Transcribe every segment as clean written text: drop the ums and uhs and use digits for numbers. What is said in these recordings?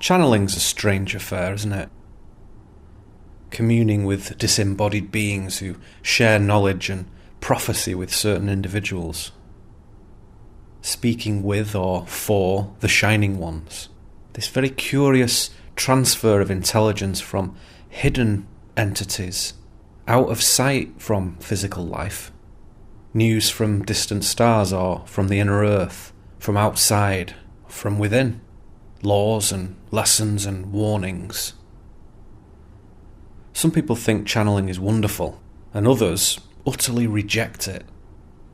Channeling's a strange affair, isn't it? Communing with disembodied beings who share knowledge and prophecy with certain individuals. Speaking with or for the Shining Ones. This very curious transfer of intelligence from hidden entities, out of sight from physical life. News from distant stars or from the inner earth, from outside, from within. Laws and lessons and warnings. Some people think channeling is wonderful, and others utterly reject it.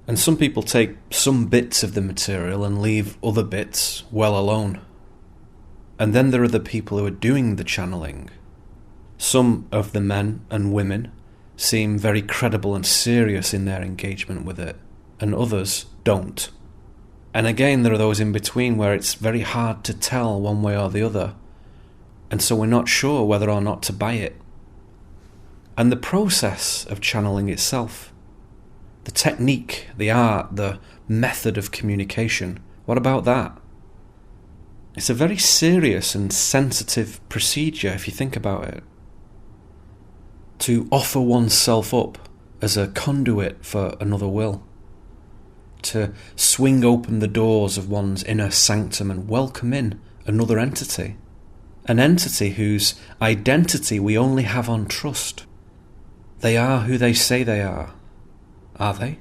And some people take some bits of the material and leave other bits well alone. And then there are the people who are doing the channeling. Some of the men and women seem very credible and serious in their engagement with it, and others don't. And again, there are those in between where it's very hard to tell one way or the other, and so we're not sure whether or not to buy it. And the process of channeling itself, the technique, the art, the method of communication, what about that? It's a very serious and sensitive procedure if you think about it. To offer oneself up as a conduit for another will. To swing open the doors of one's inner sanctum and welcome in another entity. An entity whose identity we only have on trust. They are who they say they are. Are they?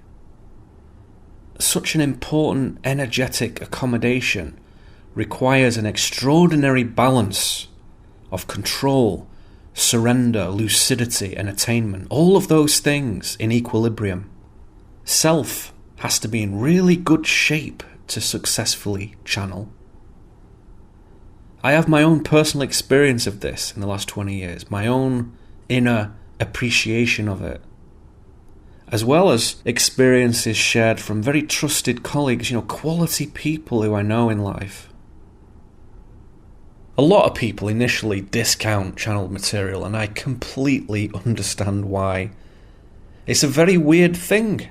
Such an important energetic accommodation requires an extraordinary balance of control, surrender, lucidity and attainment. All of those things in equilibrium. Self has to be in really good shape to successfully channel. I have my own personal experience of this in the last 20 years, my own inner appreciation of it, as well as experiences shared from very trusted colleagues, quality people who I know in life. A lot of people initially discount channeled material, and I completely understand why. It's a very weird thing.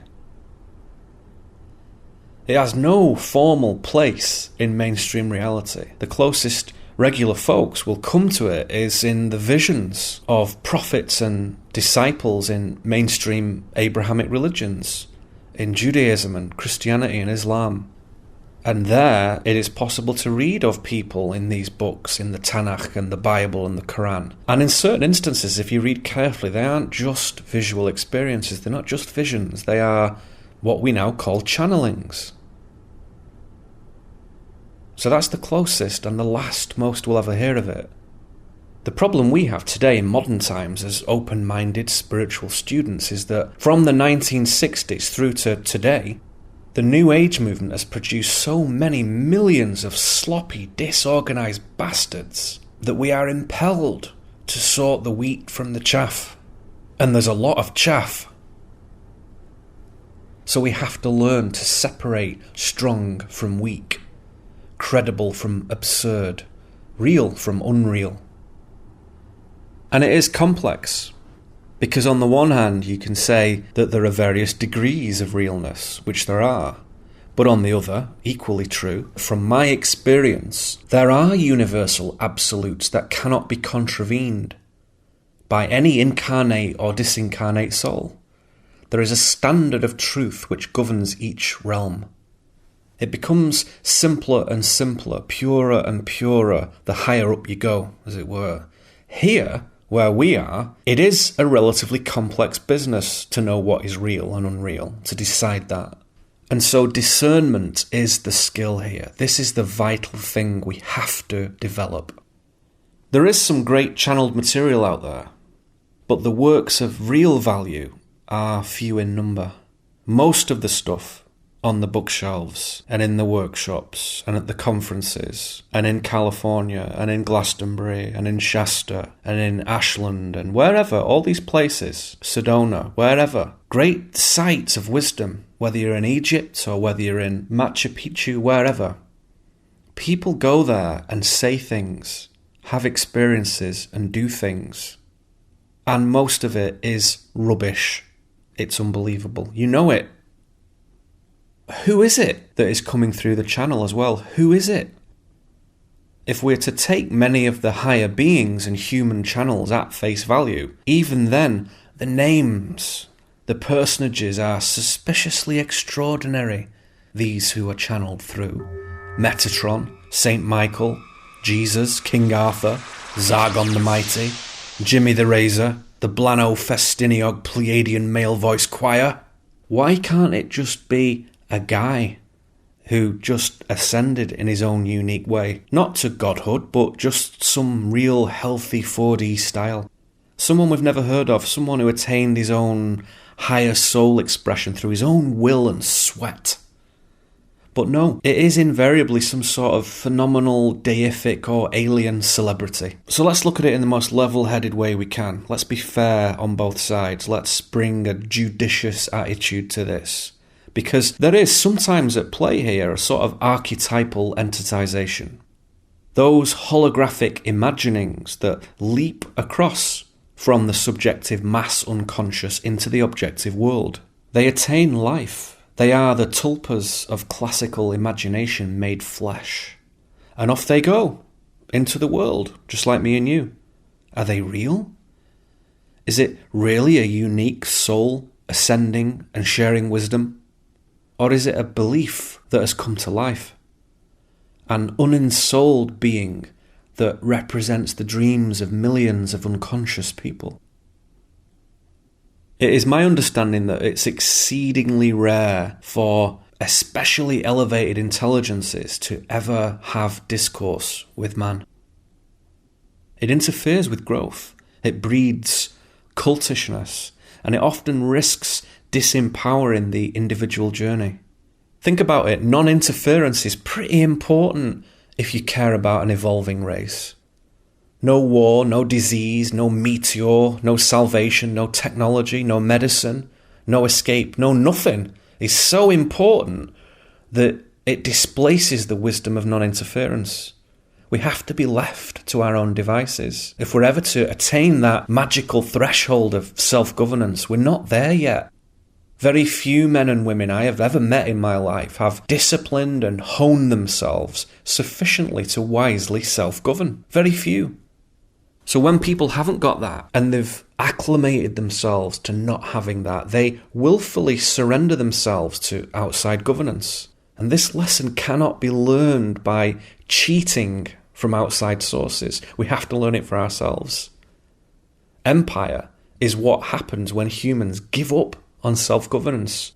It has no formal place in mainstream reality. The closest regular folks will come to it is in the visions of prophets and disciples in mainstream Abrahamic religions, in Judaism and Christianity and Islam. And there it is possible to read of people in these books, in the Tanakh and the Bible and the Quran. And in certain instances, if you read carefully, they aren't just visual experiences, they're not just visions, they are what we now call channelings. So that's the closest and the last most will ever hear of it. The problem we have today in modern times as open-minded spiritual students is that from the 1960s through to today, the New Age movement has produced so many millions of sloppy, disorganized bastards that we are impelled to sort the wheat from the chaff. And there's a lot of chaff. So we have to learn to separate strong from weak, credible from absurd, real from unreal. And it is complex, because on the one hand you can say that there are various degrees of realness, which there are, but on the other, equally true, from my experience, there are universal absolutes that cannot be contravened by any incarnate or disincarnate soul. There is a standard of truth which governs each realm. It becomes simpler and simpler, purer and purer, the higher up you go, as it were. Here, where we are, it is a relatively complex business to know what is real and unreal, to decide that. And so discernment is the skill here. This is the vital thing we have to develop. There is some great channeled material out there, but the works of real value are few in number. Most of the stuff on the bookshelves and in the workshops and at the conferences and in California and in Glastonbury and in Shasta and in Ashland and wherever, all these places, Sedona, wherever, great sites of wisdom, whether you're in Egypt or whether you're in Machu Picchu, wherever. People go there and say things, have experiences and do things. And most of it is rubbish. It's unbelievable. You know it. Who is it that is coming through the channel as well? Who is it? If we're to take many of the higher beings and human channels at face value, even then, the names, the personages are suspiciously extraordinary, these who are channeled through. Metatron, Saint Michael, Jesus, King Arthur, Zargon the Mighty, Jimmy the Razor, the Blano Festiniog Pleiadian male voice choir. Why can't it just be a guy who just ascended in his own unique way? Not to godhood, but just some real healthy 4D style. Someone we've never heard of, someone who attained his own higher soul expression through his own will and sweat. But no, it is invariably some sort of phenomenal, deific or alien celebrity. So let's look at it in the most level-headed way we can. Let's be fair on both sides. Let's bring a judicious attitude to this. Because there is sometimes at play here a sort of archetypal entitization. Those holographic imaginings that leap across from the subjective mass unconscious into the objective world. They attain life. They are the tulpas of classical imagination made flesh. And off they go, into the world, just like me and you. Are they real? Is it really a unique soul ascending and sharing wisdom? Or is it a belief that has come to life? An unensouled being that represents the dreams of millions of unconscious people? It is my understanding that it's exceedingly rare for especially elevated intelligences to ever have discourse with man. It interferes with growth, it breeds cultishness, and it often risks disempowering the individual journey. Think about it, non-interference is pretty important if you care about an evolving race. No war, no disease, no meteor, no salvation, no technology, no medicine, no escape, no nothing is so important that it displaces the wisdom of non-interference. We have to be left to our own devices. If we're ever to attain that magical threshold of self-governance, we're not there yet. Very few men and women I have ever met in my life have disciplined and honed themselves sufficiently to wisely self-govern. Very few. So when people haven't got that, and they've acclimated themselves to not having that, they willfully surrender themselves to outside governance. And this lesson cannot be learned by cheating from outside sources. We have to learn it for ourselves. Empire is what happens when humans give up on self-governance.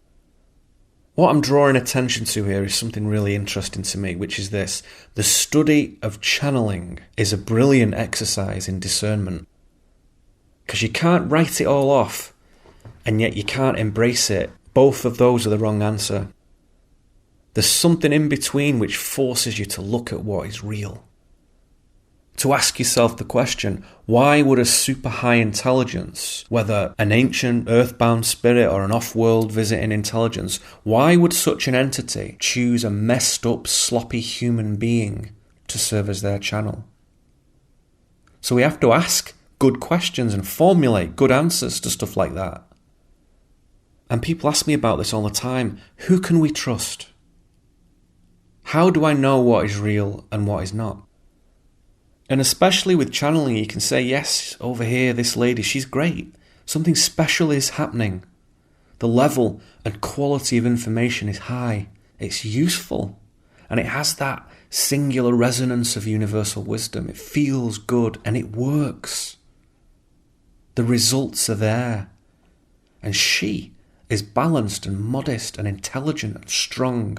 What I'm drawing attention to here is something really interesting to me, which is this. The study of channeling is a brilliant exercise in discernment. Because you can't write it all off, and yet you can't embrace it. Both of those are the wrong answer. There's something in between which forces you to look at what is real. To ask yourself the question, why would a super high intelligence, whether an ancient earthbound spirit or an off-world visiting intelligence, why would such an entity choose a messed up, sloppy human being to serve as their channel? So we have to ask good questions and formulate good answers to stuff like that. And people ask me about this all the time. Who can we trust? How do I know what is real and what is not? And especially with channeling, you can say, yes, over here, this lady, she's great. Something special is happening. The level and quality of information is high. It's useful. And it has that singular resonance of universal wisdom. It feels good and it works. The results are there. And she is balanced and modest and intelligent and strong.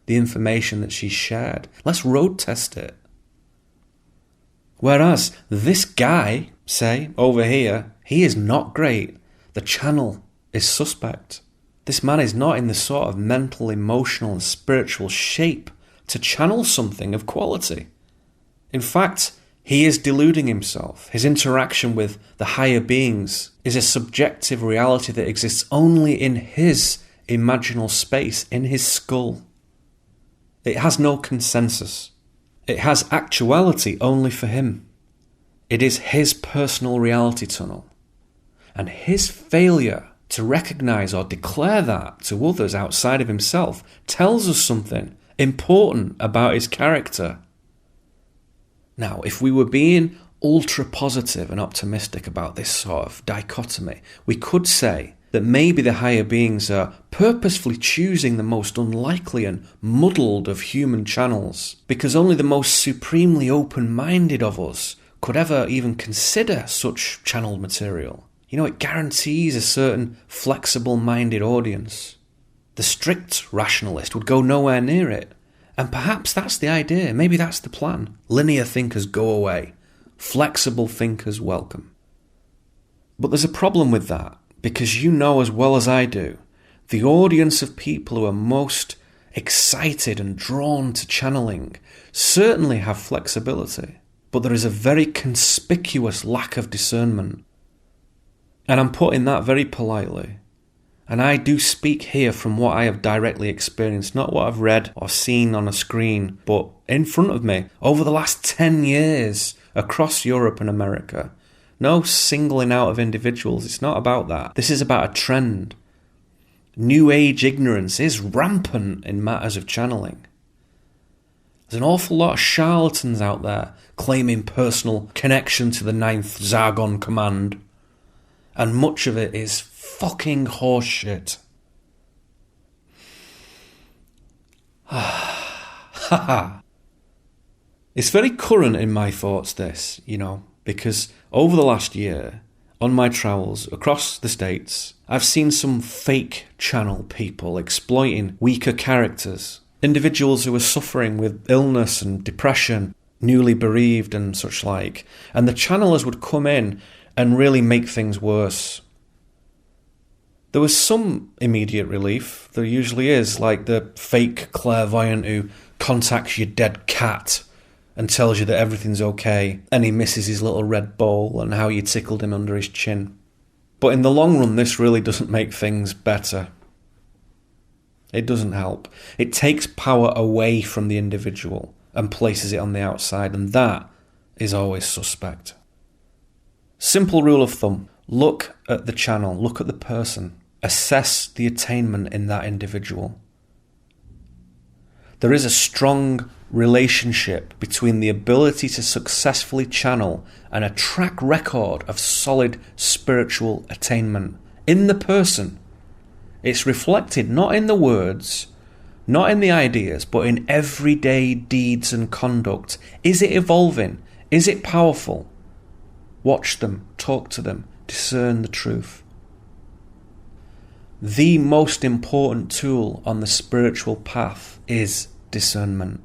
The information that she's shared, let's road test it. Whereas this guy, say, over here, he is not great. The channel is suspect. This man is not in the sort of mental, emotional and spiritual shape to channel something of quality. In fact, he is deluding himself. His interaction with the higher beings is a subjective reality that exists only in his imaginal space, in his skull. It has no consensus. It has actuality only for him. It is his personal reality tunnel. And his failure to recognize or declare that to others outside of himself tells us something important about his character. Now, if we were being ultra positive and optimistic about this sort of dichotomy, we could say that maybe the higher beings are purposefully choosing the most unlikely and muddled of human channels, because only the most supremely open-minded of us could ever even consider such channeled material. It guarantees a certain flexible-minded audience. The strict rationalist would go nowhere near it. And perhaps that's the idea. Maybe that's the plan. Linear thinkers go away. Flexible thinkers welcome. But there's a problem with that, because you know as well as I do, the audience of people who are most excited and drawn to channeling certainly have flexibility, but there is a very conspicuous lack of discernment. And I'm putting that very politely. And I do speak here from what I have directly experienced, not what I've read or seen on a screen, but in front of me over the last 10 years across Europe and America. No singling out of individuals, it's not about that. This is about a trend. New Age ignorance is rampant in matters of channeling. There's an awful lot of charlatans out there claiming personal connection to the 9th Zargon command, and much of it is fucking horseshit. It's very current in my thoughts, this, because over the last year, on my travels across the States, I've seen some fake channel people exploiting weaker characters, individuals who are suffering with illness and depression, newly bereaved and such like, and the channelers would come in and really make things worse. There was some immediate relief, there usually is, like the fake clairvoyant who contacts your dead cat and tells you that everything's okay, and he misses his little red bowl and how you tickled him under his chin. But in the long run, this really doesn't make things better. It doesn't help. It takes power away from the individual and places it on the outside, and that is always suspect. Simple rule of thumb. Look at the channel, look at the person, assess the attainment in that individual. There is a strong relationship between the ability to successfully channel and a track record of solid spiritual attainment in the person. It's reflected not in the words, not in the ideas, but in everyday deeds and conduct. Is it evolving? Is it powerful? Watch them, talk to them, discern the truth. The most important tool on the spiritual path is discernment.